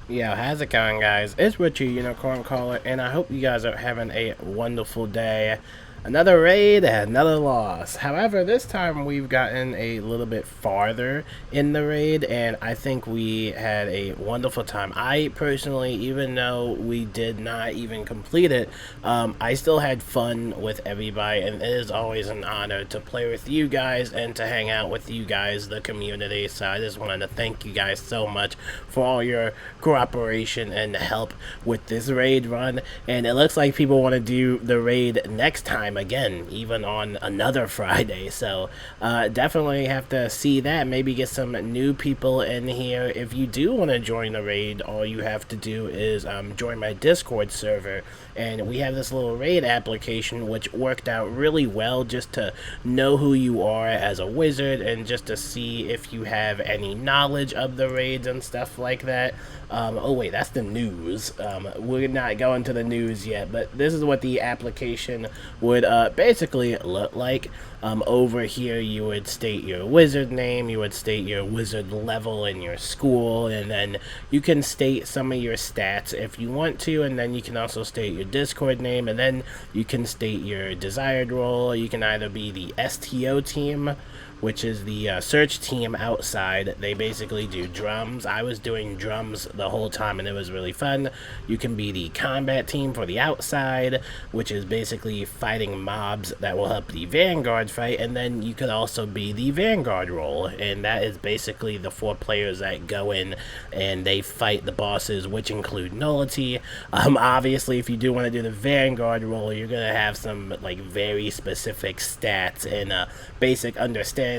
Yo, how's it going, guys? It's Richie, Unicorn Caller, and I hope you guys are having a wonderful day. Another raid, another loss. However, this time we've gotten a little bit farther in the raid, and I think we had a wonderful time. I personally, even though we did not even complete it, I still had fun with everybody, and it is always an honor to play with you guys and to hang out with you guys, the community. So I just wanted to thank you guys so much for all your cooperation and help with this raid run. And it looks like people want to do the raid next time again, even on another Friday. So definitely have to see that. Maybe get some new people in here. If you do want to join the raid, all you have to do is join my Discord server. And we have this little raid application which worked out really well just to know who you are as a wizard and just to see if you have any knowledge of the raids and stuff like that. Oh wait, that's the news. We're not going to the news yet, but this is what the application would basically look like. Over here you would state your wizard name, you would state your wizard level in your school, and then you can state some of your stats if you want to, and then you can also state your Discord name, and then you can state your desired role. You can either be the STO team, which is the search team outside. They basically do drums. I was doing drums the whole time and it was really fun. You can be the combat team for the outside, which is basically fighting mobs that will help the vanguard fight, and then you could also be the vanguard role, and that is basically the 4 players that go in and they fight the bosses, which include nullity. Obviously if you do want to do the vanguard role, you're gonna have some like very specific stats and basic understanding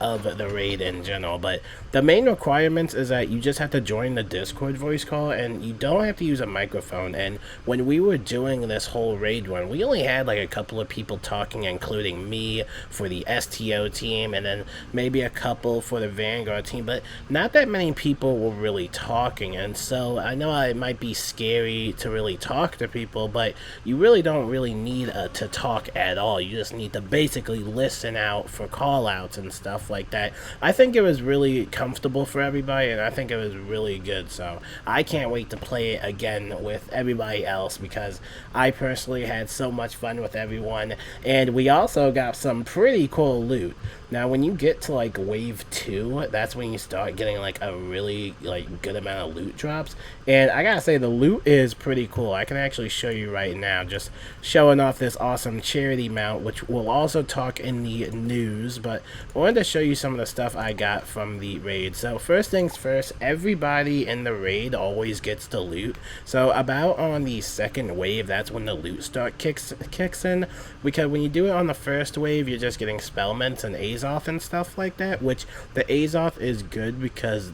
of the raid in general, but the main requirements is that you just have to join the Discord voice call and you don't have to use a microphone. And when we were doing this whole raid run, we only had like a couple of people talking, including me for the STO team and then maybe a couple for the Vanguard team, but not that many people were really talking. And so I know it might be scary to really talk to people, but you really don't really need to talk at all. You just need to basically listen out for call outs and stuff like that. I think it was really comfortable for everybody, and I think it was really good. So I can't wait to play it again with everybody else because I personally had so much fun with everyone, and we also got some pretty cool loot. Now when you get to like wave 2, that's when you start getting like a really like good amount of loot drops, and I gotta say the loot is pretty cool. I can actually show you right now, just showing off this awesome charity mount, which we'll also talk in the news, but I wanted to show you some of the stuff I got from the raid. So first things first, everybody in the raid always gets to loot. So about on the second wave, that's when the loot start kicks in, because when you do it on the first wave, you're just getting spellments and Azoth and stuff like that, which the Azoth is good because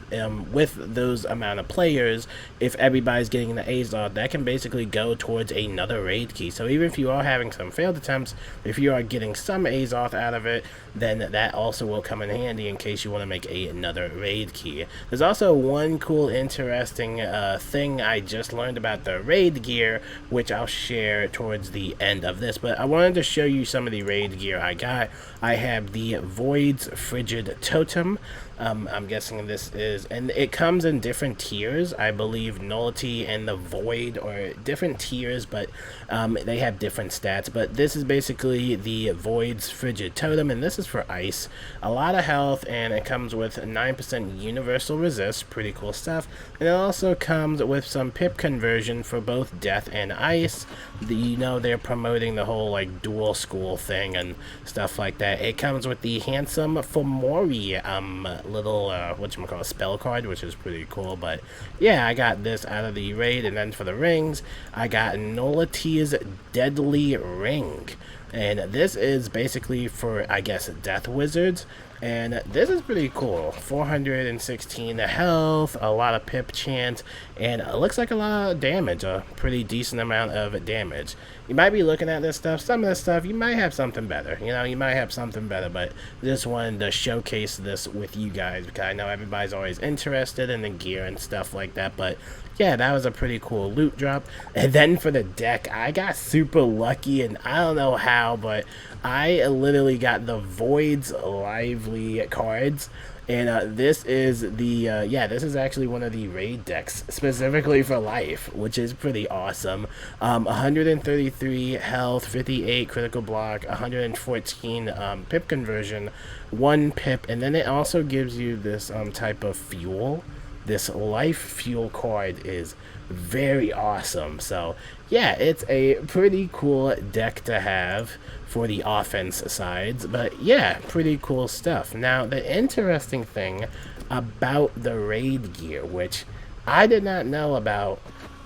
with those amount of players, if everybody's getting the Azoth, that can basically go towards another raid key. So even if you are having some failed attempts, if you are getting some Azoth out of it, then that also will come in handy in case you want to make another raid key. There's also one cool interesting thing I just learned about the raid gear, which I'll share towards the end of this, but I wanted to show you some of the raid gear I got. I have the Void's Frigid Totem. I'm guessing this is, and it comes in different tiers. I believe Nullity and the Void are different tiers, but they have different stats. But this is basically the Void's Frigid Totem, and this is for ice. A lot of health, and it comes with 9% universal resist. Pretty cool stuff. And it also comes with some pip conversion for both death and ice. You know, they're promoting the whole like dual school thing and stuff like that. It comes with the handsome Fomori little whatchamacallit spell card, which is pretty cool. But yeah, I got this out of the raid. And then for the rings, I got Nullity's Deadly Ring, and this is basically for, I guess, death wizards. And this is pretty cool. 416 health, a lot of pip chance, and it looks like a lot of damage, a pretty decent amount of damage. You might be looking at this stuff, some of this stuff, you might have something better. You know, you might have something better, but just wanted to showcase this with you guys because I know everybody's always interested in the gear and stuff like that. But yeah, that was a pretty cool loot drop. And then for the deck, I got super lucky, and I don't know how, but I literally got the Void's Lively cards, And this is the yeah, this is actually one of the raid decks specifically for life, which is pretty awesome. 133 health, 58 critical block, 114 pip conversion, 1 pip, and then it also gives you this type of fuel. This life fuel card is very awesome. So yeah, it's a pretty cool deck to have for the offense sides, but yeah, pretty cool stuff. Now the interesting thing about the raid gear, which I did not know about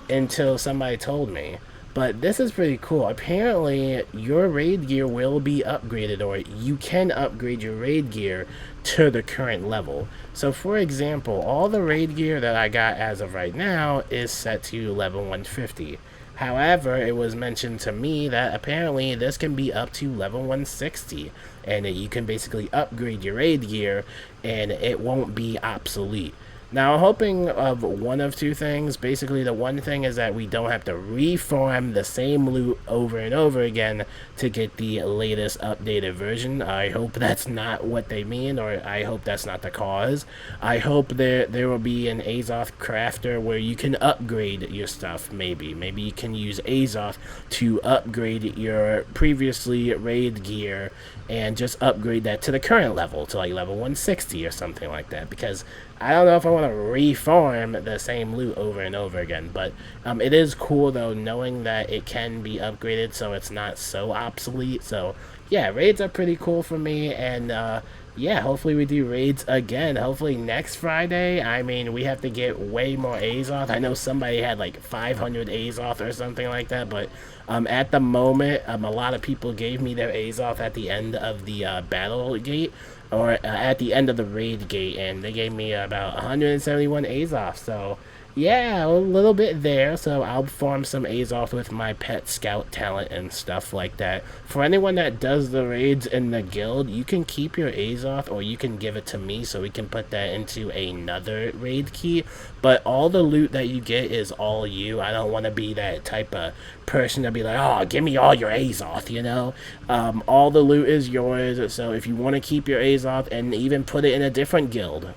until somebody told me, but this is pretty cool. Apparently your raid gear will be upgraded, or you can upgrade your raid gear to the current level. So for example, all the raid gear that I got as of right now is set to level 150. However, it was mentioned to me that apparently this can be up to level 160, and that you can basically upgrade your raid gear and it won't be obsolete. Now, I'm hoping of one of two things. Basically, the one thing is that we don't have to reform the same loot over and over again to get the latest updated version. I hope that's not what they mean, or I hope that's not the cause. I hope there will be an Azoth crafter where you can upgrade your stuff, maybe. Maybe you can use Azoth to upgrade your previously raid gear and just upgrade that to the current level, to like level 160 or something like that, because I don't know if I want to reform the same loot over and over again. But it is cool though, knowing that it can be upgraded so it's not so obsolete. So yeah, raids are pretty cool for me, and yeah, hopefully we do raids again. Hopefully next Friday. I mean, we have to get way more Azoth. I know somebody had like 500 Azoth or something like that, but at the moment, a lot of people gave me their Azoth at the end of the battle gate, or at the end of the raid gate, and they gave me about 171 Azoth. So yeah, a little bit there. So I'll farm some Azoth with my pet scout talent and stuff like that. For anyone that does the raids in the guild, you can keep your Azoth, or you can give it to me so we can put that into another raid key. But all the loot that you get is all you. I don't want to be that type of person to be like, oh, give me all your Azoth, you know? All the loot is yours. So if you want to keep your Azoth and even put it in a different guild,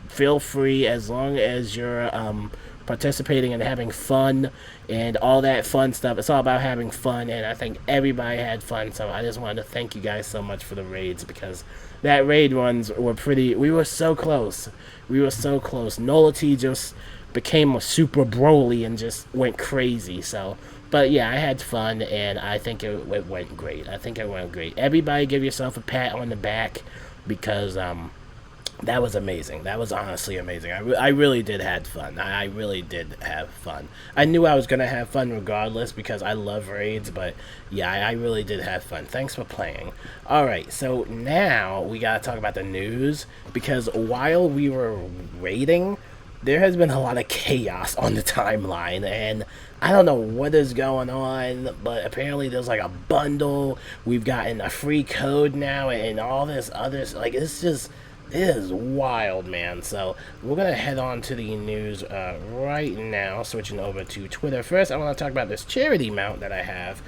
feel free, as long as you're participating and having fun and all that fun stuff. It's all about having fun, and I think everybody had fun. So I just wanted to thank you guys so much for the raids, because that raid runs were pretty. We were so close. We were so close. Nullity just became a super Broly and just went crazy. So, but yeah, I had fun, and I think it went great. I think it went great. Everybody give yourself a pat on the back, because that was amazing. That was honestly amazing. I really did have fun. I really did have fun. I knew I was going to have fun regardless, because I love raids, but yeah, I really did have fun. Thanks for playing. Alright, so now we got to talk about the news, because while we were raiding, there has been a lot of chaos on the timeline, and I don't know what is going on, but apparently there's like a bundle. We've gotten a free code now, and all this other, like, it's just... it is wild, man. So we're going to head on to the news right now, switching over to Twitter. First, I want to talk about this charity mount that I have,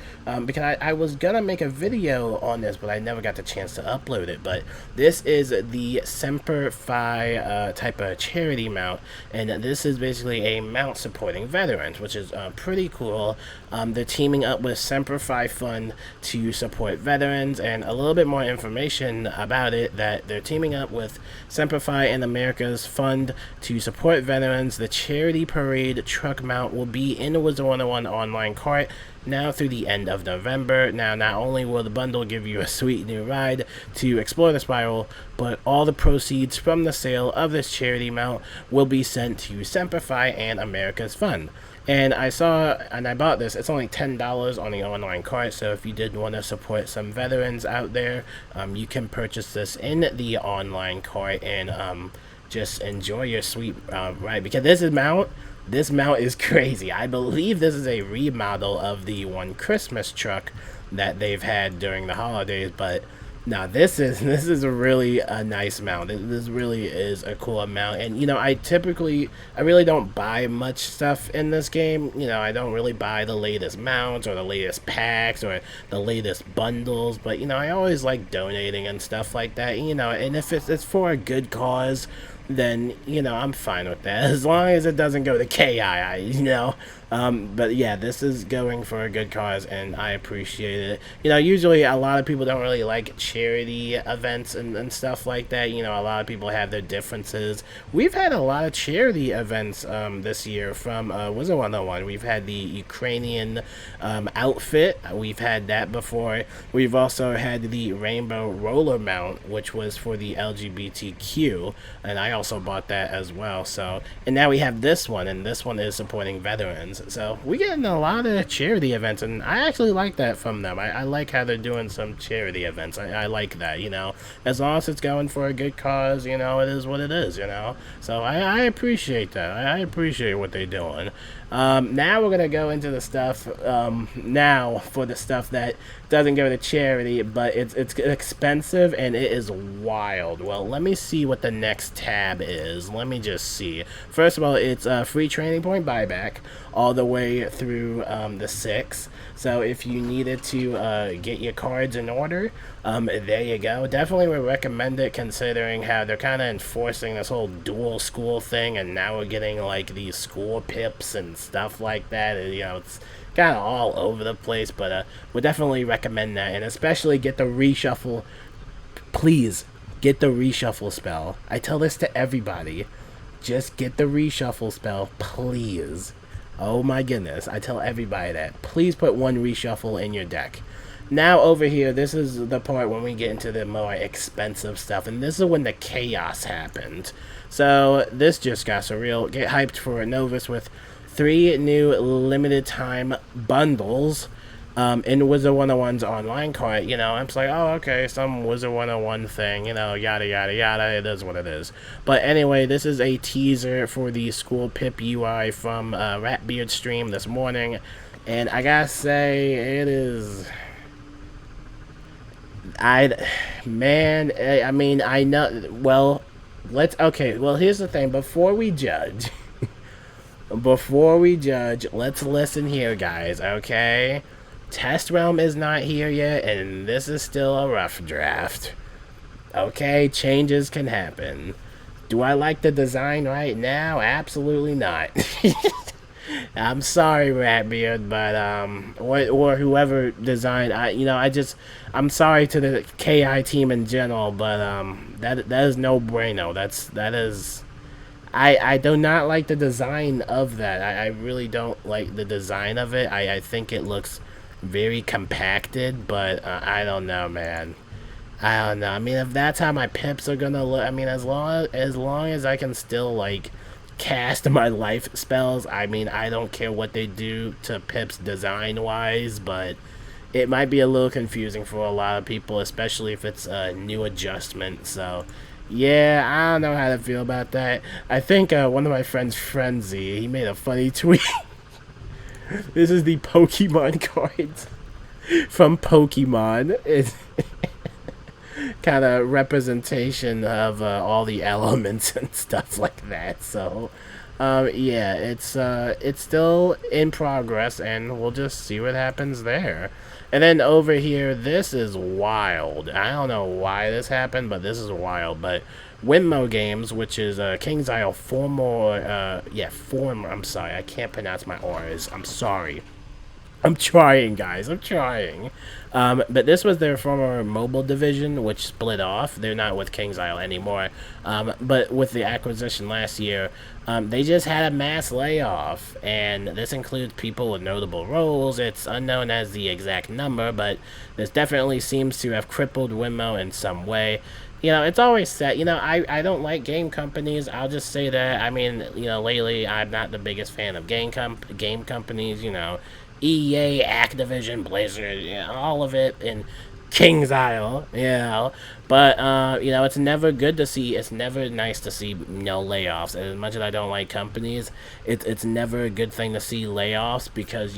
because I was going to make a video on this, but I never got the chance to upload it. But this is the Semper Fi type of charity mount, and this is basically a mount supporting veterans, which is pretty cool. They're teaming up with Semper Fi Fund to support veterans, and a little bit more information about it, that they're teaming up with Semper Fi and America's Fund to support veterans. The charity parade truck mount will be in the Wizard101 online cart now through the end of November. Now, not only will the bundle give you a sweet new ride to explore the spiral, but all the proceeds from the sale of this charity mount will be sent to Semper Fi and America's Fund. And I saw, and I bought this, it's only $10 on the online cart, so if you did want to support some veterans out there, you can purchase this in the online cart and just enjoy your sweet ride. Because this mount is crazy. I believe this is a remodel of the one Christmas truck that they've had during the holidays, but Now this is really a nice mount. This really is a cool mount, and I really don't buy much stuff in this game. I don't really buy the latest mounts or the latest packs or the latest bundles, but I always like donating and stuff like that. And if it's for a good cause, then I'm fine with that as long as it doesn't go to KI. But yeah, this is going for a good cause, and I appreciate it. Usually a lot of people don't really like charity events and stuff like that. A lot of people have their differences. We've had a lot of charity events this year from Wizard101. We've had the Ukrainian outfit. We've had that before. We've also had the rainbow roller mount, which was for the LGBTQ, and I also bought that as well. So, and now we have this one, and this one is supporting veterans. So we get in a lot of charity events, and I actually like that from them. I like how they're doing some charity events. I like that, as long as it's going for a good cause, it is what it is, So I appreciate that. I appreciate what they're doing. Now we're gonna go into the stuff. Now for the stuff that doesn't go to charity, but it's expensive and it is wild. Well, let me see what the next tab is. Let me just see. First of all, it's a free training point buyback all the way through the 6th. So if you needed to get your cards in order, there you go. Definitely would recommend it, considering how they're kind of enforcing this whole dual school thing, and now we're getting like these school pips and stuff like that. And, it's kind of all over the place, but would definitely recommend that, and especially get the reshuffle. Please get the reshuffle spell. I tell this to everybody. Just get the reshuffle spell, please. Oh my goodness, I tell everybody that. Please put one reshuffle in your deck. Now over here, this is the part when we get into the more expensive stuff, and this is when the chaos happened. So this just got surreal. Get hyped for a Novus with 3 new limited time bundles in Wizard101's online cart. I'm just like, oh, okay, some Wizard101 thing, yada, yada, yada, it is what it is. But anyway, this is a teaser for the School Pip UI from Ratbeard's stream this morning, and I gotta say, it is... I know, well, here's the thing, before we judge, let's listen here, guys, okay? Test Realm is not here yet, and this is still a rough draft. Okay, changes can happen. Do I like the design right now? Absolutely not. I'm sorry, Ratbeard, but or whoever designed, I'm sorry to the KI team in general, but that is no bueno. That is. I do not like the design of that. I really don't like the design of it. I think it looks very compacted, but I don't know, man. I don't know. I mean, if that's how my pips are gonna look, I mean, as long as I can still like cast my life spells, I mean, I don't care what they do to pips design wise, but it might be a little confusing for a lot of people, especially if it's a new adjustment. So yeah, I don't know how to feel about that. I think one of my friends, Frenzy, he made a funny tweet. This is the Pokemon cards from Pokemon. It's kind of representation of all the elements and stuff like that. So yeah, it's still in progress, and we'll just see what happens there. And then over here, this is wild. I don't know why this happened, but this is wild. But Winmo Games, which is King's Isle former, I'm sorry, I can't pronounce my R's. I'm sorry. I'm trying, guys. I'm trying. But this was their former mobile division, which split off. They're not with King's Isle anymore. But with the acquisition last year, they just had a mass layoff. And this includes people with notable roles. It's unknown as the exact number, but this definitely seems to have crippled Winmo in some way. It's always sad. I don't like game companies. I'll just say that. I mean, lately I'm not the biggest fan of game companies, EA, Activision, Blizzard, all of it, and King's Isle, But, it's never good to see, it's never nice to see no layoffs. As much as I don't like companies, it's never a good thing to see layoffs because,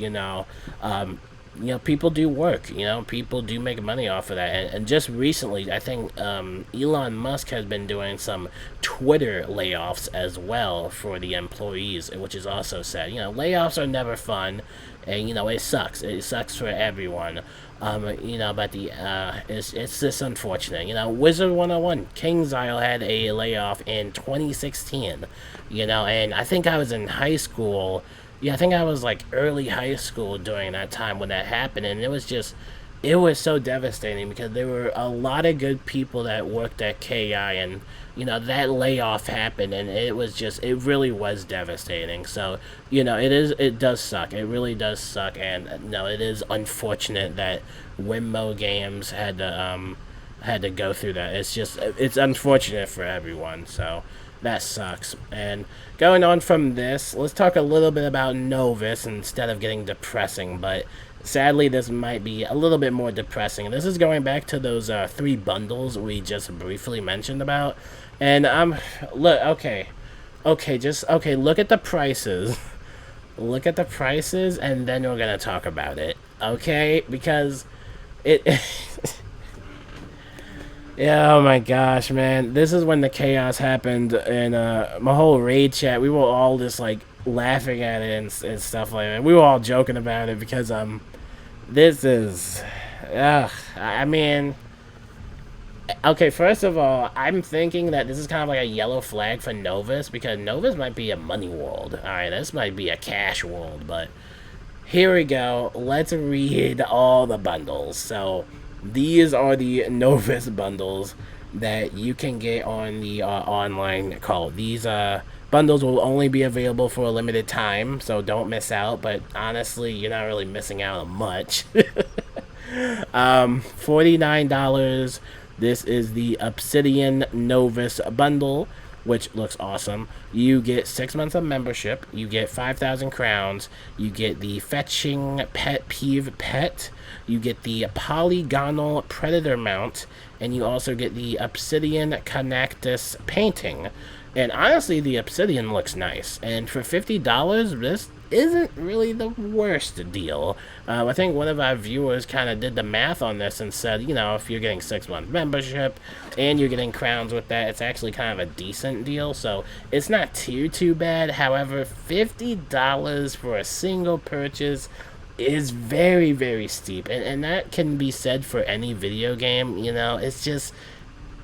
people do work. People do make money off of that. And just recently, I think Elon Musk has been doing some Twitter layoffs as well for the employees, which is also sad. Layoffs are never fun, and it sucks. It sucks for everyone. But it's just unfortunate. Wizard101 KingsIsle had a layoff in 2016. And I think I was in high school. Yeah, I think I was like early high school during that time when that happened, and it was so devastating because there were a lot of good people that worked at KI, and that layoff happened, and it really was devastating. So it does suck. It really does suck, and no, it is unfortunate that Wimmo Games had to go through that. It's unfortunate for everyone. So that sucks. And going on from this, let's talk a little bit about Novus instead of getting depressing, but sadly this might be a little bit more depressing. This is going back to those 3 bundles we just briefly mentioned about. And look, okay, look at the prices. Look at the prices, and then we're gonna talk about it, okay? Because it yeah, oh my gosh, man. This is when the chaos happened, and my whole raid chat, we were all just like laughing at it and stuff like that. We were all joking about it because this is I mean, okay, first of all, I'm thinking that this is kind of like a yellow flag for Novus, because Novus might be a money world. Alright, this might be a cash world, but here we go. Let's read all the bundles. So these are the Novus bundles that you can get on the online call. These bundles will only be available for a limited time, so don't miss out. But honestly, you're not really missing out on much. $49. This is the Obsidian Novus bundle, which looks awesome. You get 6 months of membership. You get 5,000 crowns. You get the Fetching Pet Peeve Pet. You get the Polygonal Predator Mount. And you also get the Obsidian Connectus Painting. And honestly, the Obsidian looks nice. And for $50, this isn't really the worst deal. I think one of our viewers kind of did the math on this and said, if you're getting 6-month membership and you're getting crowns with that, it's actually kind of a decent deal. So it's not too bad. However, $50 for a single purchase is very, very steep. And that can be said for any video game. It's just,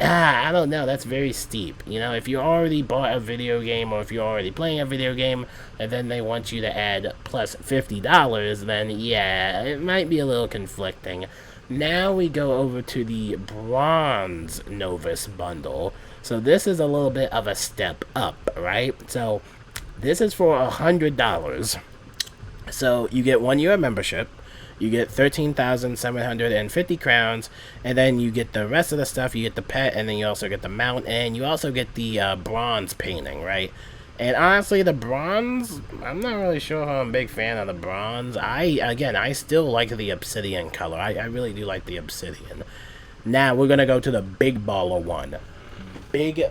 I don't know, that's very steep. If you already bought a video game, or if you're already playing a video game, and then they want you to add plus $50, then yeah, it might be a little conflicting. Now we go over to the Bronze Novus bundle. So this is a little bit of a step up, right? So this is for $100. So you get 1 year of membership. You get 13,750 crowns, and then you get the rest of the stuff. You get the pet, and then you also get the mount, and you also get the bronze painting, right? And honestly, the bronze, I'm not really sure how I'm a big fan of the bronze. I still like the obsidian color. I really do like the obsidian. Now, we're going to go to the big baller one. Big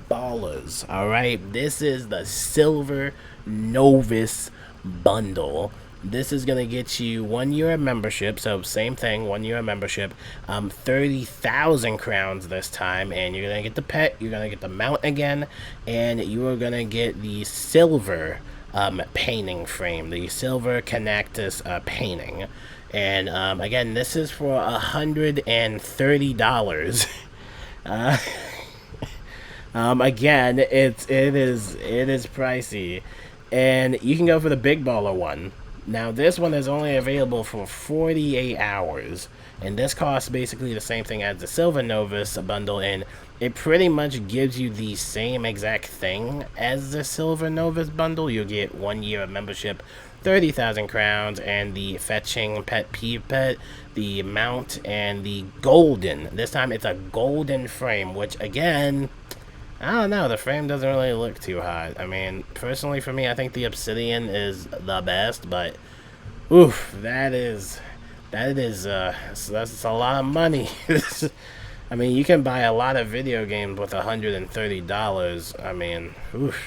ballers, alright? This is the Silver Novus bundle. This is going to get you 1 year of membership, so same thing, 1 year of membership, 30,000 crowns this time, and you're going to get the pet, you're going to get the mount again, and you are going to get the silver painting frame, the silver Connectus painting. And again, this is for $130. Again, it is pricey, and you can go for the big baller one. Now, this one is only available for 48 hours, and this costs basically the same thing as the Silver Novus bundle, and it pretty much gives you the same exact thing as the Silver Novus bundle. You'll get 1 year of membership, 30,000 crowns, and the Fetching Pet Peeve Pet, the mount, and the golden. This time it's a golden frame, which, again, I don't know, the frame doesn't really look too hot. I mean, personally for me, I think the obsidian is the best, but oof, that's a lot of money. I mean, you can buy a lot of video games with $130. I mean, oof,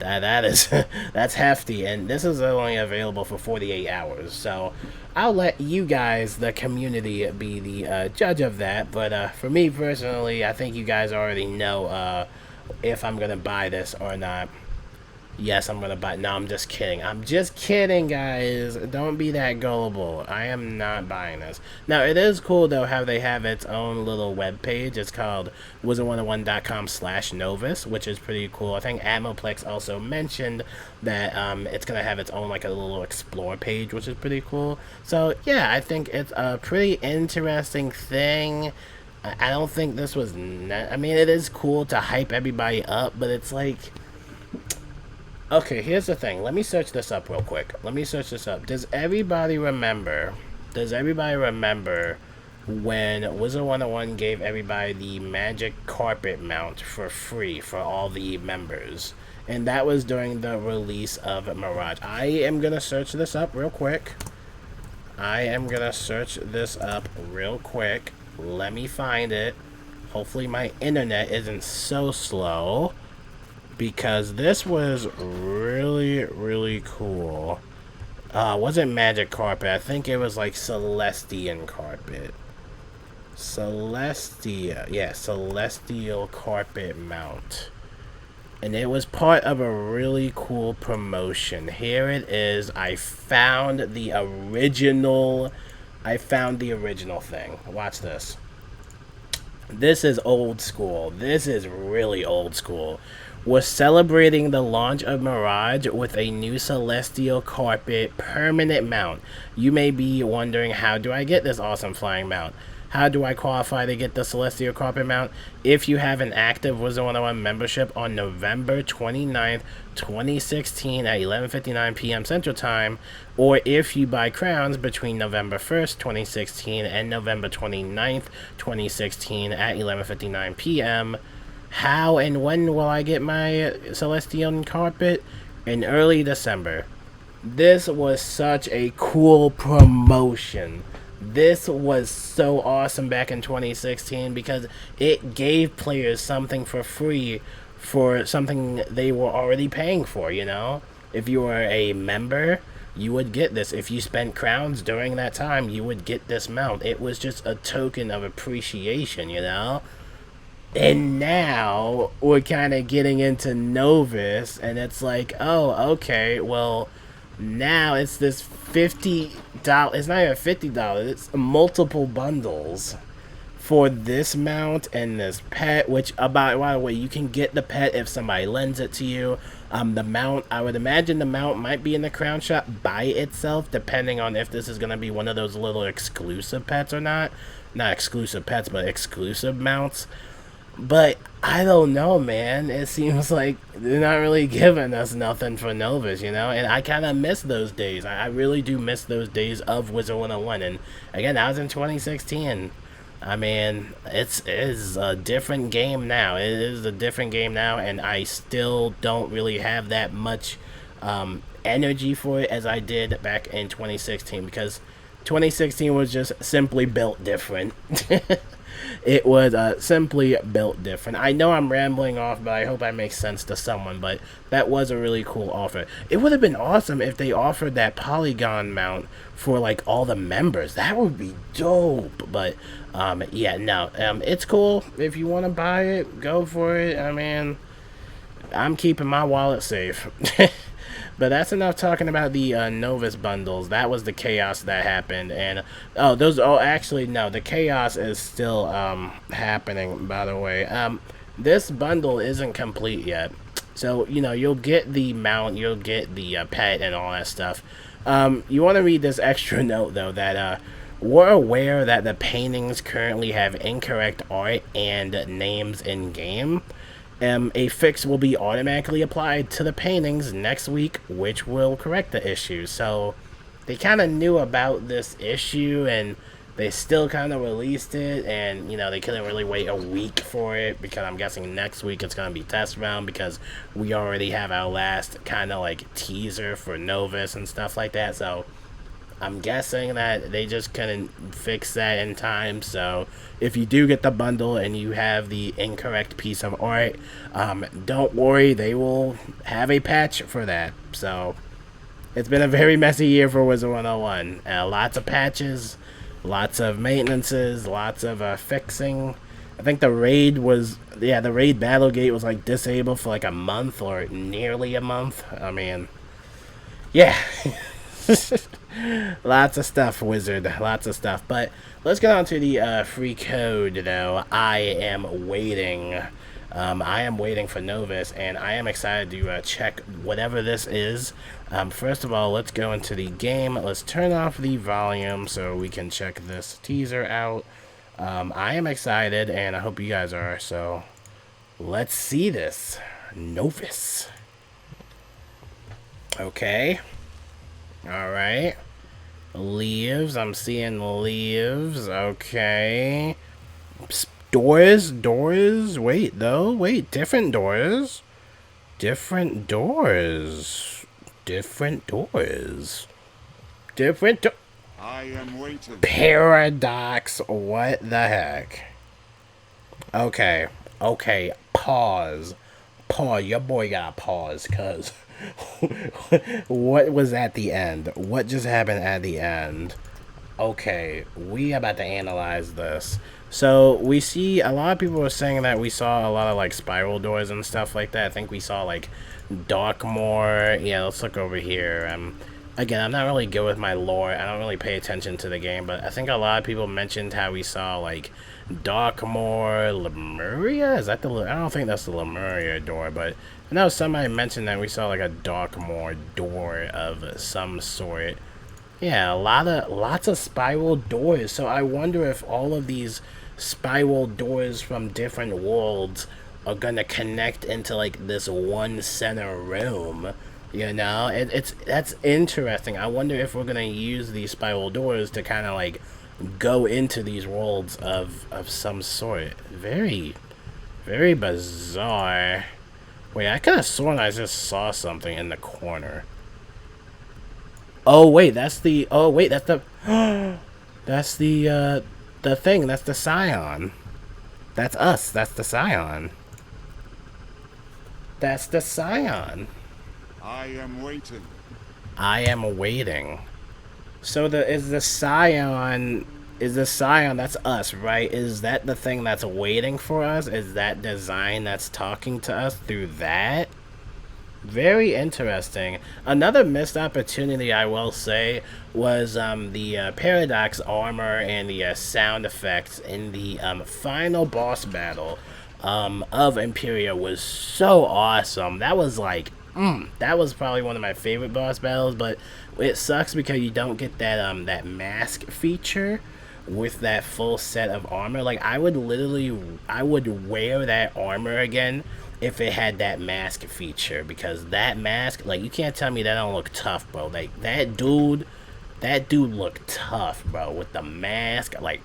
That is that's hefty, and this is only available for 48 hours. So I'll let you guys, the community, be the judge of that. But for me personally, I think you guys already know if I'm gonna buy this or not. Yes, I'm gonna buy. No, I'm just kidding. I'm just kidding, guys. Don't be that gullible. I am not buying this. Now, it is cool though how they have its own little web page. It's called Wizard101.com/Novus, which is pretty cool. I think Amoplex also mentioned that it's gonna have its own like a little explore page, which is pretty cool. So yeah, I think it's a pretty interesting thing. I don't think this was. I mean, it is cool to hype everybody up, but it's like. Okay, here's the thing. Let me search this up real quick. Let me search this up. Does everybody remember when Wizard101 gave everybody the magic carpet mount for free for all the members? And that was during the release of Mirage. I am going to search this up real quick. Let me find it. Hopefully my internet isn't so slow. Because this was really, really cool. Wasn't magic carpet. I think it was like Celestian carpet. Celestial carpet mount. And it was part of a really cool promotion. Here it is. I found the original thing. Watch this. This is old school. This is really old school. Was celebrating the launch of Mirage with a new Celestial Carpet permanent mount. You may be wondering, how do I get this awesome flying mount? How do I qualify to get the Celestial Carpet mount? If you have an active Wizard101 membership on November 29th, 2016 at 11:59 p.m. Central Time, or if you buy crowns between November 1st, 2016 and November 29th, 2016 at 11:59 p.m., how and when will I get my Celestial Carpet? In early December. This was such a cool promotion. This was so awesome back in 2016 because it gave players something for free for something they were already paying for, you know? If you were a member, you would get this. If you spent crowns during that time, you would get this mount. It was just a token of appreciation, you know? And now we're kind of getting into Novus, and it's like, oh, okay, well, now it's this $50. It's not even $50. It's multiple bundles for this mount and this pet. Which, by the way, you can get the pet if somebody lends it to you. The mount, I would imagine the mount might be in the crown shop by itself, depending on if this is gonna be one of those little exclusive pets or not. Not exclusive pets, but exclusive mounts. But I don't know, man. It seems like they're not really giving us nothing for Novus, you know? And I kind of miss those days. I really do miss those days of Wizard101. And again, that was in 2016. I mean, it is a different game now. It is a different game now, and I still don't really have that much energy for it as I did back in 2016. Because 2016 was just simply built different. It was simply built different. I know I'm rambling off, but I hope I make sense to someone. But that was a really cool offer. It would have been awesome if they offered that polygon mount for like all the members. That would be dope. But yeah, no, it's cool. If you want to buy it, go for it. I mean, I'm keeping my wallet safe. But that's enough talking about the Novus bundles. That was the chaos that happened. And, actually, no, the chaos is still happening, by the way. This bundle isn't complete yet. So, you know, you'll get the mount, you'll get the pet and all that stuff. You want to read this extra note, though, that we're aware that the paintings currently have incorrect art and names in-game. A fix will be automatically applied to the paintings next week, which will correct the issue. So they kind of knew about this issue, and they still kind of released it, and, you know, they couldn't really wait a week for it, because I'm guessing next week it's going to be test round, because we already have our last kind of like teaser for Novus and stuff like that. So I'm guessing that they just couldn't fix that in time. So if you do get the bundle and you have the incorrect piece of art, don't worry, they will have a patch for that. So it's been a very messy year for Wizard101. Lots of patches, lots of maintenances, lots of fixing. I think the raid was, the raid Battlegate was like disabled for like a month or nearly a month. I mean, yeah. Lots of stuff, Wizard. Lots of stuff. But let's get on to the free code, though. I am waiting. I am waiting for Novus, and I am excited to check whatever this is. First of all, let's go into the game. Let's turn off the volume so we can check this teaser out. I am excited, and I hope you guys are. So let's see this. Novus. Okay. Alright. Leaves. I'm seeing leaves. Okay. Doors. Doors. Wait, though. Wait. Different doors. Different doors. Different doors. Different doors. I am waiting. Paradox. What the heck? Okay. Okay. Pause. Pause. Your boy got pause, cuz. What was at the end? What just happened at the end? Okay, we about to analyze this. So we see a lot of people were saying that we saw a lot of like spiral doors and stuff like that. I think we saw like Darkmoor. Yeah, let's look over here. Again, I'm not really good with my lore. I don't really pay attention to the game, but I think a lot of people mentioned how we saw like Darkmoor, Lemuria. Is that the? I don't think that's the Lemuria door, but I know somebody mentioned that we saw like a Darkmoor door of some sort. Yeah, lots of spiral doors. So I wonder if all of these spiral doors from different worlds are gonna connect into like this one center room. You know, that's interesting. I wonder if we're gonna use these spiral doors to kind of like go into these worlds of some sort. Very, very bizarre. Wait, I could have sworn I just saw something in the corner. Oh wait, that's the. Oh wait, that's the. That's the thing. That's the Scion. That's us. That's the Scion. That's the Scion. I am waiting. I am waiting. So is the Scion, that's us, right? Is that the thing that's waiting for us? Is that design that's talking to us through that? Very interesting. Another missed opportunity, I will say, was the Paradox armor and the sound effects in the final boss battle of Imperia was so awesome. That was like, that was probably one of my favorite boss battles, but it sucks because you don't get that that mask feature with that full set of armor. Like I would wear that armor again if it had that mask feature, because that mask, like, you can't tell me that don't look tough, bro. Like that dude looked tough, bro, with the mask. Like,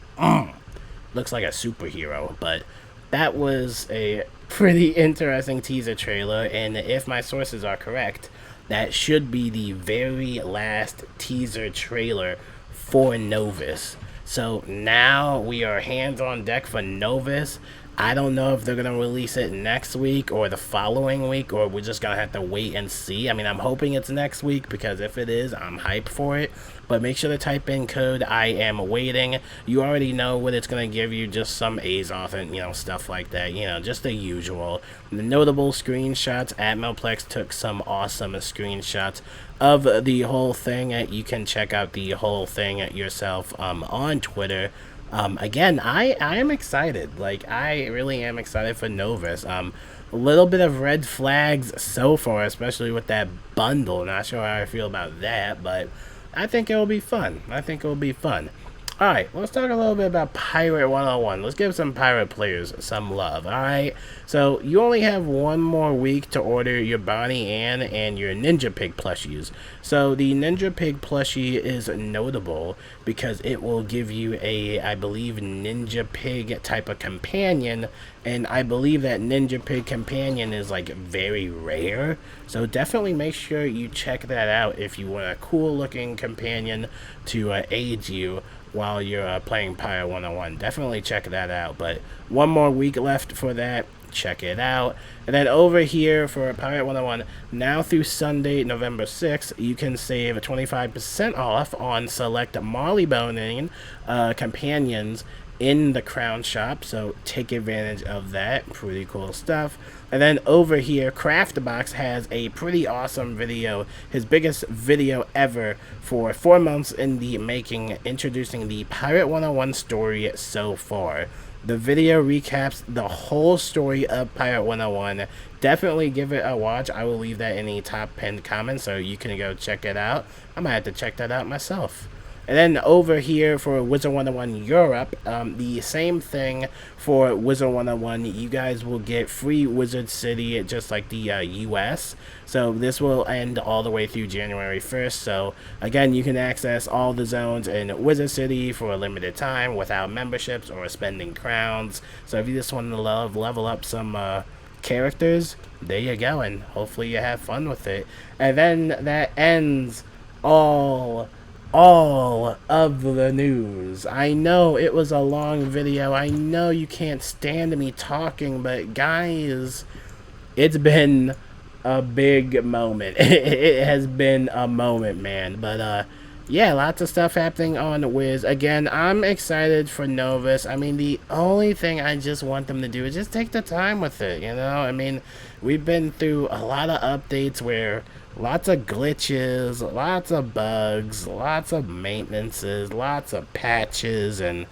looks like a superhero. But that was a pretty interesting teaser trailer, and if my sources are correct, that should be the very last teaser trailer for Novus. So now we are hands on deck for Novus. I don't know if they're going to release it next week or the following week, or we're just going to have to wait and see. I mean, I'm hoping it's next week, because if it is, I'm hyped for it. But make sure to type in code I am waiting. You already know what it's going to give you, just some A's off and, you know, stuff like that. You know, just the usual. The notable screenshots, Atmoplex took some awesome screenshots of the whole thing. You can check out the whole thing yourself on Twitter. Again, I am excited. Like, I really am excited for Novus. A little bit of red flags so far, especially with that bundle. Not sure how I feel about that, but I think it will be fun. Alright, let's talk a little bit about Pirate 101. Let's give some pirate players some love, alright? So, you only have one more week to order your Bonnie Ann and your Ninja Pig plushies. So, the Ninja Pig plushie is notable because it will give you a, I believe, Ninja Pig type of companion, and I believe that Ninja Pig companion is, like, very rare. So, definitely make sure you check that out if you want a cool-looking companion to aid you while you're playing Pirate 101. Definitely check that out. But one more week left for that. Check it out. And then over here for Pirate 101, now through Sunday, November 6th, you can save 25% off on select Marley Boning companions in the Crown Shop, so take advantage of that. Pretty cool stuff. And then over here, Craftbox has a pretty awesome video, his biggest video ever for 4 months in the making, introducing the Pirate 101 story so far. The video recaps the whole story of Pirate 101. Definitely give it a watch. I will leave that in the top pinned comment so you can go check it out. I might have to check that out myself. And then over here for Wizard101 Europe, the same thing for Wizard101. You guys will get free Wizard City just like the US. So this will end all the way through January 1st. So again, you can access all the zones in Wizard City for a limited time without memberships or spending crowns. So if you just want to level up some characters, there you go. And hopefully you have fun with it. And then that ends all of the news. I know it was a long video. I know you can't stand me talking, but guys, it's been a big moment. It has been a moment, man. But yeah, lots of stuff happening on Wiz. Again, I'm excited for Novus. I mean, the only thing I just want them to do is just take the time with it, you know? I mean, we've been through a lot of updates where lots of glitches, lots of bugs, lots of maintenances, lots of patches, and,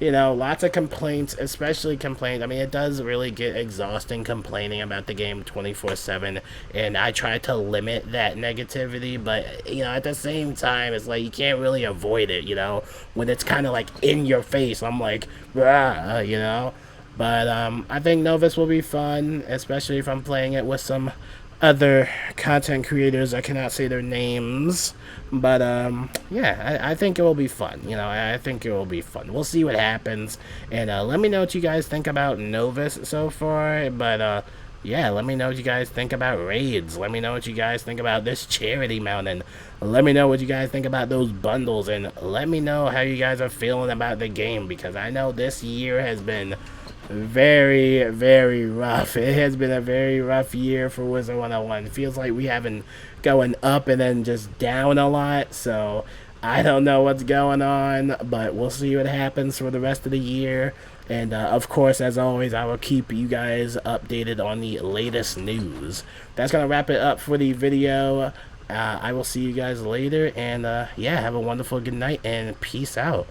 you know, lots of complaints, especially complaints. I mean, it does really get exhausting complaining about the game 24/7, and I try to limit that negativity, but, you know, at the same time, it's like you can't really avoid it, you know, when it's kind of like in your face. I'm like, rah, you know, but I think Novus will be fun, especially if I'm playing it with some other content creators. I cannot say their names, but yeah, I think it will be fun. You know, I think it will be fun. We'll see what happens, and let me know what you guys think about Novus so far. But yeah, let me know what you guys think about raids. Let me know what you guys think about this charity mountain. Let me know what you guys think about those bundles, and let me know how you guys are feeling about the game, because I know this year has been very, very rough. It has been a very rough year for Wizard101. It feels like we haven't going up and then just down a lot, so I don't know what's going on, but we'll see what happens for the rest of the year. And of course, as always, I will keep you guys updated on the latest news. That's gonna wrap it up for the video. I will see you guys later, and yeah, have a wonderful good night and peace out.